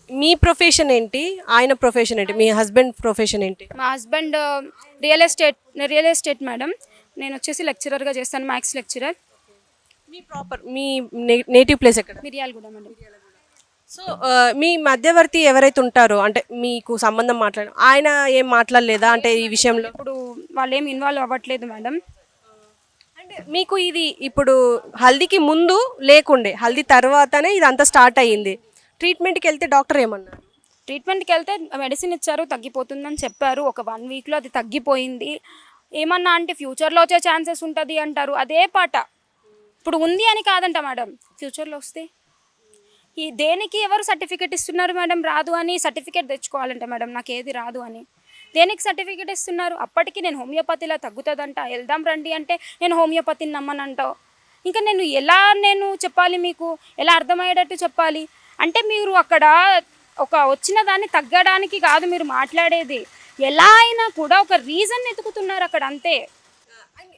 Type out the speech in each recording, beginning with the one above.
మీ profession ఏంటి? ఆయన profession ఏంటి? మీ హస్బెండ్ ప్రొఫెషన్ ఏంటి? మా husband real estate real estate madam. నేను వచ్చేసి లెక్చరర్గా చేస్తాను, మ్యాథ్స్ లెక్చరర్. మీ నేటివ్ ప్లేస్ ఎక్కడ? మిర్యాలగూడ మేడం. సో మీ మధ్యవర్తి ఎవరైతే ఉంటారో అంటే మీకు సంబంధం ఆయన ఏం మాట్లాడలేదా అంటే ఈ విషయంలో? ఇప్పుడు వాళ్ళు ఏం ఇన్వాల్వ్ అవ్వట్లేదు మేడం. అంటే మీకు ఇది ఇప్పుడు హల్దీకి ముందు లేకుండే, హల్దీ తర్వాతనే ఇదంతా స్టార్ట్ అయ్యింది. ట్రీట్మెంట్కి వెళ్తే డాక్టర్ ఏమన్నారు? ట్రీట్మెంట్కి వెళ్తే మెడిసిన్ ఇచ్చారు, తగ్గిపోతుందని చెప్పారు. ఒక 1 వీక్లో అది తగ్గిపోయింది. ఏమన్నా అంటే ఫ్యూచర్లో వచ్చే ఛాన్సెస్ ఉంటుంది అంటారు, అదే పాట. ఇప్పుడు ఉంది అని కాదంట మేడం, ఫ్యూచర్లో వస్తే ఈ దేనికి ఎవరు సర్టిఫికేట్ ఇస్తున్నారు మేడం? రాదు అని సర్టిఫికేట్ తెచ్చుకోవాలంట మేడం, నాకు ఏది రాదు అని. దేనికి సర్టిఫికేట్ ఇస్తున్నారు? అప్పటికి నేను హోమియోపతిలో తగ్గుతుందంట, వెళ్దాం రండి అంటే నేను హోమియోపతిని నమ్మనంటావు. ఇంకా నేను చెప్పాలి మీకు, ఎలా అర్థమయ్యేటట్టు చెప్పాలి అంటే మీరు అక్కడ ఒక వచ్చిన దాన్ని తగ్గడానికి కాదు మీరు మాట్లాడేది. ఎలా అయినా కూడా ఒక రీజన్ వెతుకుతున్నారు అక్కడ, అంతే.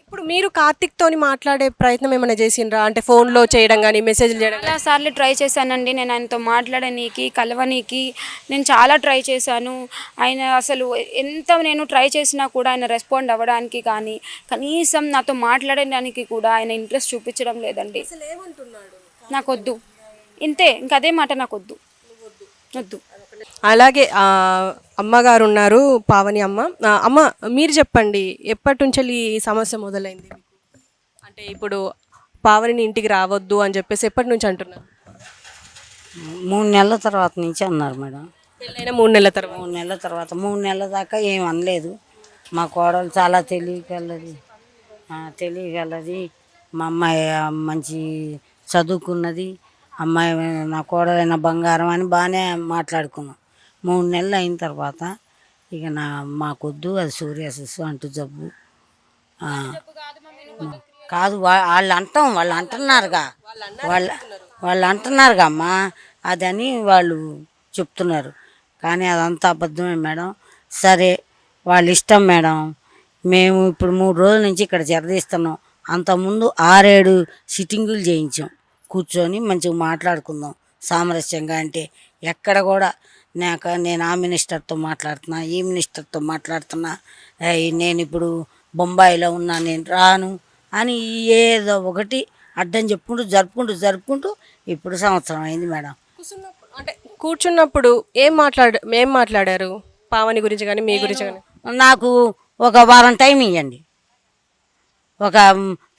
ఇప్పుడు మీరు కార్తిక్ తోని మాట్లాడే ప్రయత్నం ఏమైనా చేసిండ్రా? అంటే ఫోన్లో చేయడం కానీ మెసేజ్లు చేయడం? చాలా సార్లు ట్రై చేశానండి నేను ఆయనతో మాట్లాడనీకి, కలవనీకి. నేను చాలా ట్రై చేశాను. ఆయన అసలు ఎంత నేను ట్రై చేసినా కూడా ఆయన రెస్పాండ్ అవ్వడానికి కానీ కనీసం నాతో మాట్లాడడానికి కూడా ఆయన ఇంట్రెస్ట్ చూపించడం లేదండి. నాకొద్దు, ఇంతే, ఇంకదే మాట, నాకొద్దు, వద్దు. అలాగే అమ్మగారు ఉన్నారు, పావని అమ్మ. అమ్మ మీరు చెప్పండి, ఎప్పటి నుంచి ఈ సమస్య మొదలైంది మీకు? అంటే ఇప్పుడు పావనిని ఇంటికి రావద్దు అని చెప్పేసి ఎప్పటి నుంచి అంటున్నారు? 3 నెలల తర్వాత నుంచి అన్నారు మేడం. పెళ్ళైన 3 నెలల తర్వాత? 3 నెలల తర్వాత, 3 నెలల దాకా ఏం అనలేదు. మా కోడలు చాలా తెలియగలది, మా అమ్మాయి మంచి చదువుకున్నది, అమ్మాయి నా కోడలైన బంగారం అని బాగానే మాట్లాడుకున్నాం. 3 నెలలు అయిన తర్వాత ఇక మాకొద్దు, అది సూర్యాసిస్ అంటూ జబ్బు కాదు, వాళ్ళు అంటున్నారుగా, వాళ్ళు అంటున్నారుగా అమ్మా అదని వాళ్ళు చెప్తున్నారు. కానీ అదంతా అబద్ధమే మేడం. సరే, వాళ్ళ ఇష్టం మేడం. మేము ఇప్పుడు 3 రోజుల నుంచి ఇక్కడ జరదీస్తున్నాం. అంతకుముందు 6-7 సిట్టింగులు చేయించాం, కూర్చొని మంచిగా మాట్లాడుకుందాం సామరస్యంగా. అంటే ఎక్కడ కూడా నేను ఆ మినిస్టర్తో మాట్లాడుతున్నా, ఈ మినిస్టర్తో మాట్లాడుతున్నా, నేను ఇప్పుడు బొంబాయిలో ఉన్నా, నేను రాను అని ఏదో ఒకటి అడ్డం జరుపుకుంటూ ఇప్పుడు సంవత్సరం అయింది మేడం. అంటే కూర్చున్నప్పుడు ఏం మాట్లాడారు పావని గురించి కానీ మీ గురించి కానీ? నాకు ఒక వారం టైం ఇవ్వండి, ఒక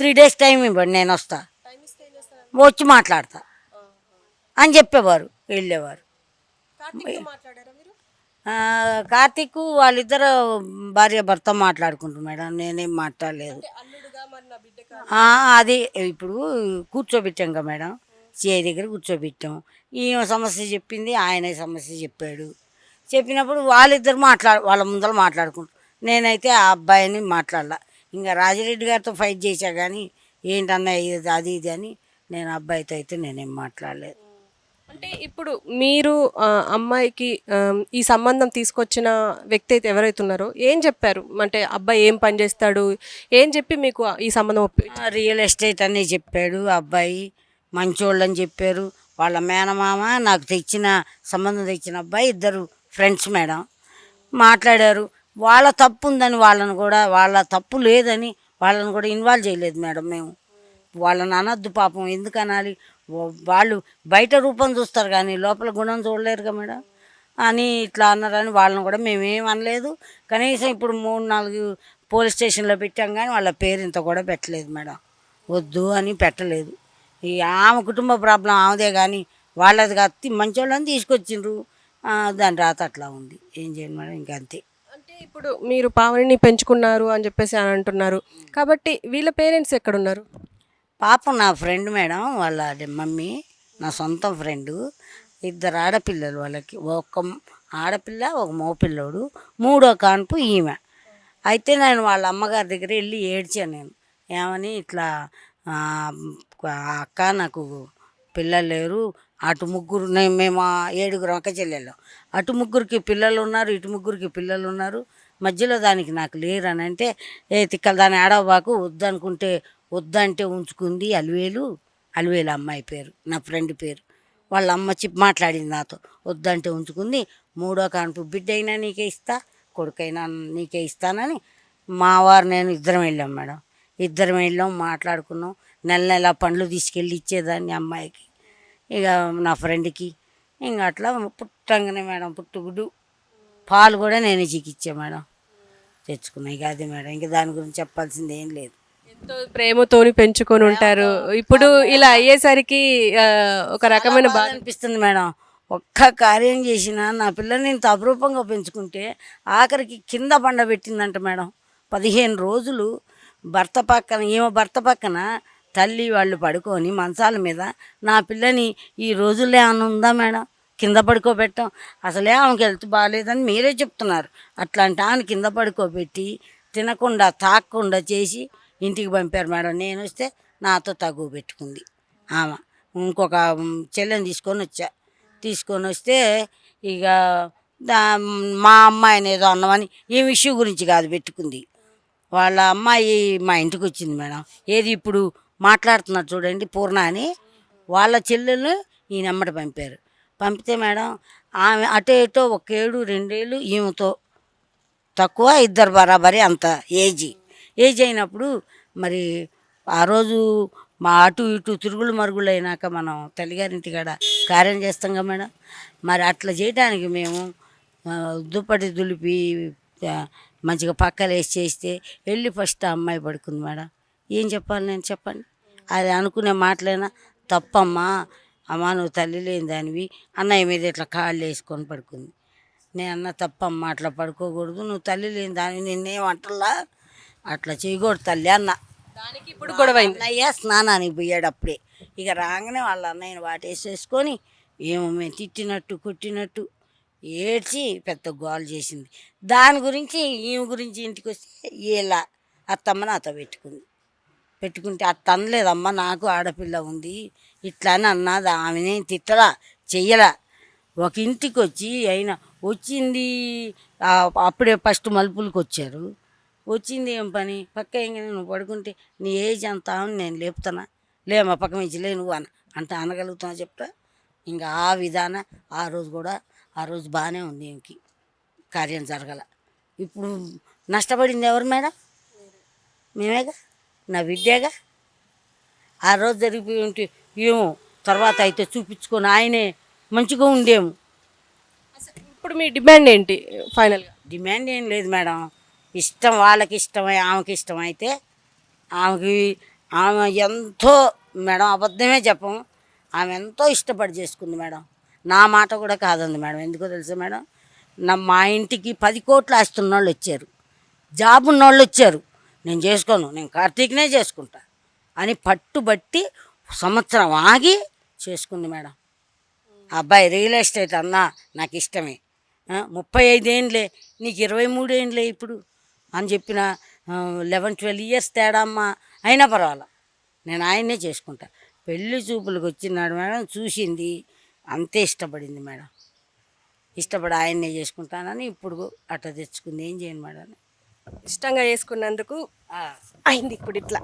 3 డేస్ టైం ఇవ్వండి, నేను వస్తా, వచ్చి మాట్లాడతా అని చెప్పేవారు, వెళ్ళేవారు. కార్తీక్ వాళ్ళిద్దరు భార్య భర్త మాట్లాడుకుంటారు మేడం, నేనేం మాట్లాడలేదు. అది ఇప్పుడు కూర్చోబెట్టాం కదా మేడం, చేయి దగ్గర కూర్చోబెట్టాం. ఈమె సమస్య చెప్పింది, ఆయన సమస్య చెప్పాడు. చెప్పినప్పుడు వాళ్ళిద్దరు వాళ్ళ ముందర మాట్లాడుకుంటారు. నేనైతే ఆ అబ్బాయిని మాట్లాడలా. ఇంకా రాజిరెడ్డి గారితో ఫైట్ చేశా కానీ ఏంటన్నా అది ఇది అని నేను అబ్బాయితో అయితే నేనేం మాట్లాడలేదు. అంటే ఇప్పుడు మీరు అమ్మాయికి ఈ సంబంధం తీసుకొచ్చిన వ్యక్తి అయితే ఎవరైతే ఉన్నారో ఏం చెప్పారు? అంటే అబ్బాయి ఏం పని చేస్తాడు, ఏం చెప్పి మీకు ఈ సంబంధం రియల్ ఎస్టేట్ అని చెప్పాడు అబ్బాయి, మంచోళ్ళని చెప్పారు. వాళ్ళ మేనమామ నాకు సంబంధం తెచ్చిన అబ్బాయి, ఇద్దరు ఫ్రెండ్స్ మేడం మాట్లాడారు. వాళ్ళ తప్పు ఉందని వాళ్ళ తప్పు లేదని వాళ్ళని కూడా ఇన్వాల్వ్ చేయలేదు మేడం. మేము వాళ్ళని అనద్దు పాపం, ఎందుకు అనాలి? వాళ్ళు బయట రూపం చూస్తారు కానీ లోపల గుణం చూడలేరుగా మేడం అని ఇట్లా అన్నారని వాళ్ళని కూడా మేమేం అనలేదు. కనీసం ఇప్పుడు 3-4 పోలీస్ స్టేషన్లో పెట్టాం కానీ వాళ్ళ పేరు ఇంత కూడా పెట్టలేదు మేడం, వద్దు అని పెట్టలేదు. ఈ ఆమె కుటుంబ ప్రాబ్లం ఆమెదే కానీ వాళ్ళది కత్తి మంచోళ్ళని తీసుకొచ్చిండ్రు, దాని రాత అట్లా ఉంది, ఏం చేయండి మేడం, ఇంకా అంతే. అంటే ఇప్పుడు మీరు పావనిని పెంచుకున్నారు అని చెప్పేసి అని అంటున్నారు కాబట్టి వీళ్ళ పేరెంట్స్ ఎక్కడున్నారు? పాపం నా ఫ్రెండ్ మేడం, వాళ్ళ మమ్మీ నా సొంత ఫ్రెండు. 2 ఆడపిల్లలు వాళ్ళకి, ఒక ఆడపిల్ల ఒక మగపిల్లోడు, 3వ కాన్పు ఈమె. అయితే నేను వాళ్ళ అమ్మగారి దగ్గర వెళ్ళి ఏడ్చాను. నేను ఏమని ఇట్లా అక్క నాకు పిల్లలు లేరు, అటు ముగ్గురు, మేము 7 అక్క చెల్లెళ్ళు, అటు ముగ్గురికి పిల్లలు ఉన్నారు, ఇటు ముగ్గురికి పిల్లలు ఉన్నారు, మధ్యలో దానికి నాకు లేరు అని అంటే, తిక్కల దాని ఆడవాకు వద్దనుకుంటే వద్దంటే ఉంచుకుంది అలివేలు అమ్మాయి పేరు, నా ఫ్రెండ్ పేరు. వాళ్ళ అమ్మ మాట్లాడింది నాతో, వద్దంటే ఉంచుకుంది. మూడో కాన్పు బిడ్డ అయినా నీకే ఇస్తా, కొడుకైనా నీకే ఇస్తానని మా వారు నేను ఇద్దరం వెళ్ళాం మేడం. ఇద్దరం వెళ్ళాం, మాట్లాడుకున్నాం. నెల నెల పండ్లు తీసుకెళ్ళి ఇచ్చేదాన్ని అమ్మాయికి, ఇక నా ఫ్రెండ్కి. ఇంకా అట్లా పుట్టంగానే మేడం పుట్టుగుడ్డు పాలు కూడా నేనే చికిచ్చా మేడం, తెచ్చుకున్నా. ఇక అదే మేడం, ఇంకా దాని గురించి చెప్పాల్సింది ఏం లేదు. ఎంతో ప్రేమతోని పెంచుకొని ఉంటారు. ఇప్పుడు ఇలా అయ్యేసరికి ఒక రకమైన బాధ అనిపిస్తుంది మేడం. ఒక్క కార్యం చేసినా నా పిల్లని ఇంత అపురూపంగా పెంచుకుంటే ఆఖరికి కింద పండబెట్టిందంట మేడం. 15 రోజులు భర్త పక్కన తల్లి వాళ్ళు పడుకొని మంచాల మీద నా పిల్లని ఈ రోజుల్లో ఏమైనా ఉందా మేడం కింద పడుకోబెట్టాం? అసలే ఆమెకి హెల్త్ బాగాలేదని మీరే చెప్తున్నారు. అట్లాంటి ఆమె కింద పడుకోబెట్టి తినకుండా తాగకుండా చేసి ఇంటికి పంపారు మేడం. నేను వస్తే నాతో తగువ పెట్టుకుంది ఆమె. ఇంకొక చెల్లెని తీసుకొని వస్తే ఇక దా మా అమ్మాయిని ఏదో అన్నమని ఈ విషయం గురించి కాదు పెట్టుకుంది. వాళ్ళ అమ్మాయి మా ఇంటికి వచ్చింది మేడం. ఏది ఇప్పుడు మాట్లాడుతున్నారు చూడండి పూర్ణ అని, వాళ్ళ చెల్లెలు ఈయన ఎమ్మట పంపితే మేడం ఆమె అటో ఇటో 1 ఏడు 2 ఏళ్ళు ఈమెతో తక్కువ, ఇద్దరు బరాబరి అంత ఏజ్ అయినప్పుడు మరి ఆ రోజు మా అటు ఇటు తిరుగులు మరుగులు అయినాక మనం తల్లిగారింటి కాడ కార్యం చేస్తాం కదా మేడం. మరి అట్లా చేయడానికి మేము దుప్పటి దులిపి మంచిగా పక్కలు వేసి చేస్తే వెళ్ళి ఫస్ట్ ఆ అమ్మాయి పడుకుంది మేడం. ఏం చెప్పాలి నేను చెప్పండి? అది అనుకునే మాటలైనా తప్పమ్మా, అమ్మా నువ్వు తల్లి లేని దానివి, అన్నయ్య మీద ఇట్లా కాళ్ళు వేసుకొని పడుకుంది. నేను అన్న తప్పమ్మా, అట్లా పడుకోకూడదు, నువ్వు తల్లి లేని దానివి, నిన్నేం అంటల్లా, అట్లా చేయకూడదు తల్లి అన్న. దానికి ఇప్పుడు గొడవ అయింది. అన్నయ్య స్నానానికి పోయాడు అప్పుడే. ఇక రాగానే వాళ్ళ అన్నయ్యని వాటేసేసుకొని ఏమో మేము తిట్టినట్టు కొట్టినట్టు ఏడ్చి పెద్ద గోల చేసింది. దాని గురించి ఈమె గురించి ఇంటికి వస్తే ఇలా అత్తమ్మ నాతో పెట్టుకుంటే అత్త అనలేదమ్మా, నాకు ఆడపిల్ల ఉంది ఇట్లా అని అన్నది. ఆమెనే తిట్టలా చెయ్యలా. ఒక ఇంటికి వచ్చి అయినా వచ్చింది అప్పుడే ఫస్ట్ మలుపులకు వచ్చారు. వచ్చింది ఏం పని, పక్క ఎంగిన నువ్వు పడుకుంటే నీ ఏజ్ అంతా నేను లేపుతానా, లేమా పక్క నుంచి లే నువ్వు అంటే అనగలుగుతున్నా చెప్తా. ఇంకా ఆ విధానం ఆ రోజు బాగానే ఉంది, ఇంకి కార్యం జరగల. ఇప్పుడు నష్టపడింది ఎవరు మేడం? మేమేగా, నా బిడ్డేగా. ఆ రోజు జరిగిపోయి ఉంటే ఏమో తర్వాత అయితే చూపించుకొని ఆయనే మంచిగా ఉండేము. ఇప్పుడు మీ డిమాండ్ ఏంటి ఫైనల్గా? డిమాండ్ ఏం లేదు మేడం, ఇష్టం వాళ్ళకి ఇష్టమై ఆమెకి ఇష్టమైతే ఆమె ఎంతో మేడం, అబద్ధమే చెప్పము, ఆమె ఎంతో ఇష్టపడి చేసుకుంది మేడం. నా మాట కూడా కాదంది మేడం. ఎందుకో తెలుసా మేడం, మా ఇంటికి 10 కోట్లు ఆస్తున్న వాళ్ళు వచ్చారు, జాబ్ ఉన్న వాళ్ళు వచ్చారు, నేను చేసుకోను, నేను కార్తీక్నే చేసుకుంటా అని పట్టుబట్టి సంవత్సరం ఆగి చేసుకుంది మేడం. అబ్బాయి రియల్ ఎస్టేట్ అన్నా నాకు ఇష్టమే, 35 ఏండ్లే నీకు 23 ఏండ్లే ఇప్పుడు అని చెప్పిన 11-12 ఇయర్స్ తేడా అమ్మ అయినా పర్వాలా, నేను ఆయన్నే చేసుకుంటా. పెళ్ళి చూపులకు వచ్చినాడు మేడం, చూసింది అంతే ఇష్టపడింది మేడం. ఇష్టపడి ఆయన్నే చేసుకుంటానని ఇప్పుడు అట్లా తెచ్చుకుంది. ఏం చేయను మేడం, ఇష్టంగా చేసుకున్నందుకు అయింది ఇప్పుడు ఇట్లా.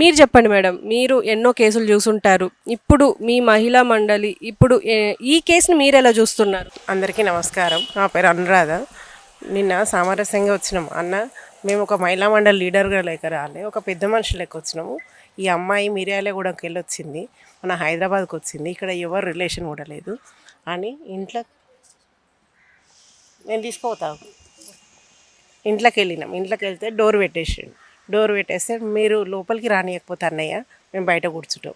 మీరు చెప్పండి మేడం, మీరు ఎన్నో కేసులు చూసుంటారు. ఇప్పుడు మీ మహిళా మండలి ఇప్పుడు ఈ కేసుని మీరు ఎలా చూస్తున్నారు? అందరికీ నమస్కారం. నా పేరు అనురాధ. నిన్న సామరస్యంగా వచ్చినాం అన్న, మేము ఒక మహిళా మండలి లీడర్గా లేక రాలే, ఒక పెద్ద మనిషి లెక్క వచ్చినాము. ఈ అమ్మాయి మిర్యాలగూడెంకి వెళ్ళి వచ్చింది, మన హైదరాబాద్కి వచ్చింది, ఇక్కడ ఎవరు రిలేషన్ కూడా లేదు అని ఇంట్లో నేను తీసుకుపోతాను. ఇంట్లోకి వెళ్ళినాం, ఇంట్లోకి వెళ్తే డోర్ పెట్టేస్తే మీరు లోపలికి రానియకపోతే అన్నయ్య మేము బయట కూర్చుంటాం,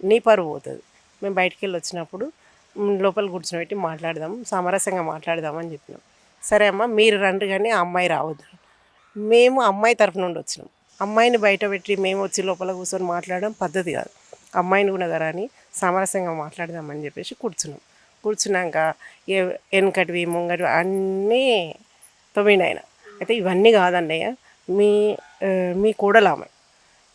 నీ పరువు పోతుంది, మేము బయటికి వెళ్ళి వచ్చినప్పుడు లోపల కూర్చోబెట్టి మాట్లాడదాం, సామరస్యంగా మాట్లాడదాం అని చెప్పినాం. సరే అమ్మ మీరు రండి కానీ ఆ అమ్మాయి రావద్దు. మేము అమ్మాయి తరఫు నుండి వచ్చినాం, అమ్మాయిని బయట పెట్టి మేము వచ్చి లోపల కూర్చొని మాట్లాడడం పద్ధతి కాదు, అమ్మాయిని కూడా అని సామరస్యంగా మాట్లాడదామని చెప్పేసి కూర్చున్నాక వెనకటివి ముంగటివి అన్నీ తొమ్మినాయన. అయితే ఇవన్నీ కాదన్నయ్య, మీ కూడలామె,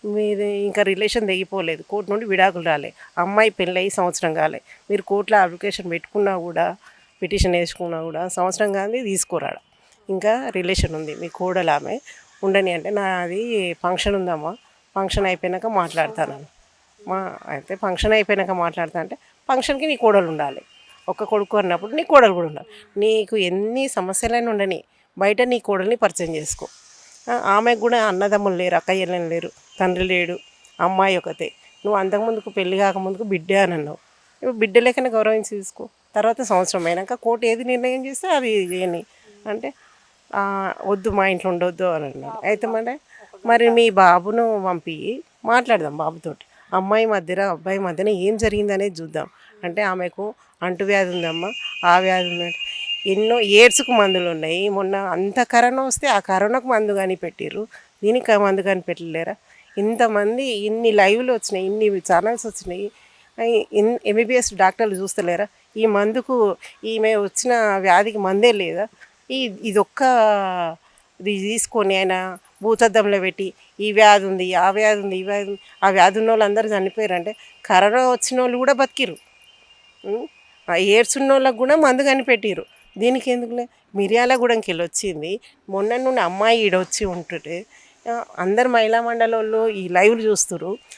మీది ఇంకా రిలేషన్ తెగిపోలేదు, కోర్టు నుండి విడాకులు రాలే, అమ్మాయి పెళ్ళయి సంవత్సరం కాలే, మీరు కోర్టులో అప్లికేషన్ పెట్టుకున్నా కూడా పిటిషన్ వేసుకున్నా కూడా సంవత్సరం కానీ తీసుకోరాడు, ఇంకా రిలేషన్ ఉంది, మీ కూడలామె ఉండని అంటే నాది ఫంక్షన్ ఉందమ్మా, ఫంక్షన్ అయిపోయినాక మాట్లాడతాను. అయితే ఫంక్షన్ అయిపోయినాక మాట్లాడతా అంటే ఫంక్షన్కి నీ కోడలు ఉండాలి. ఒక్క కొడుకు అన్నప్పుడు నీ కోడలు కూడా ఉండాలి. నీకు ఎన్ని సమస్యలైనా ఉండని బయట నీ కోడల్ని పరిచయం చేసుకో. ఆమెకు కూడా అన్నదమ్ములు లేరు, అక్కయ్యలు లేరు, తండ్రి లేడు, అమ్మాయి ఒకతే. నువ్వు అంతకుముందుకు పెళ్లి కాకముందుకు బిడ్డ అని అన్నావు. ఇప్పుడు బిడ్డ లెక్కనే గౌరవించి తీసుకో. తర్వాత సంవత్సరం అయినాక కోర్టు ఏది నిర్ణయం చేస్తే అది చేయని అంటే వద్దు మా ఇంట్లో ఉండొద్దు అని అన్నాడు. అయితే మరి మీ బాబును పంపి మాట్లాడదాం బాబుతోటి, అమ్మాయి మధ్యన అబ్బాయి మధ్యన ఏం జరిగిందనేది చూద్దాం అంటే ఆమెకు అంటువ్యాధి ఉందమ్మా, ఆ వ్యాధి ఉందంటే ఎన్నో ఎయిడ్స్కు మందులు ఉన్నాయి. మొన్న అంత కరోనా వస్తే ఆ కరోనాకు మందు కానీ పెట్టిర్రు, దీనికి మందు కానీ పెట్టలేరా? ఇంతమంది ఇన్ని లైవ్లు వచ్చినాయి, ఇన్ని ఛానల్స్ వచ్చినాయి, ఎంబీబీఎస్ డాక్టర్లు చూస్తలేరా? ఈ మందుకు ఈమె వచ్చిన వ్యాధికి మందే లేదా? ఇదొక్క ఇది తీసుకొని ఆయన భూతద్దంలో పెట్టి ఈ వ్యాధి ఉంది, ఆ వ్యాధి ఉంది, ఈ వ్యాధి ఉంది, ఆ వ్యాధి ఉన్న వాళ్ళు అందరూ చనిపోయారంటే కరోనా వచ్చిన వాళ్ళు కూడా బతికిరు, ఆ ఎయిడ్స్ ఉన్న వాళ్ళకు కూడా మందు కనిపెట్టిరు. దీనికి ఎందుకులే? మిర్యాలగూడెంకి వెళ్ళి వచ్చింది మొన్న నుండి అమ్మాయి ఈడొచ్చి ఉంటుంటే అందరు మహిళా మండలి వాళ్ళు ఈ లైవ్లు చూస్తున్నారు.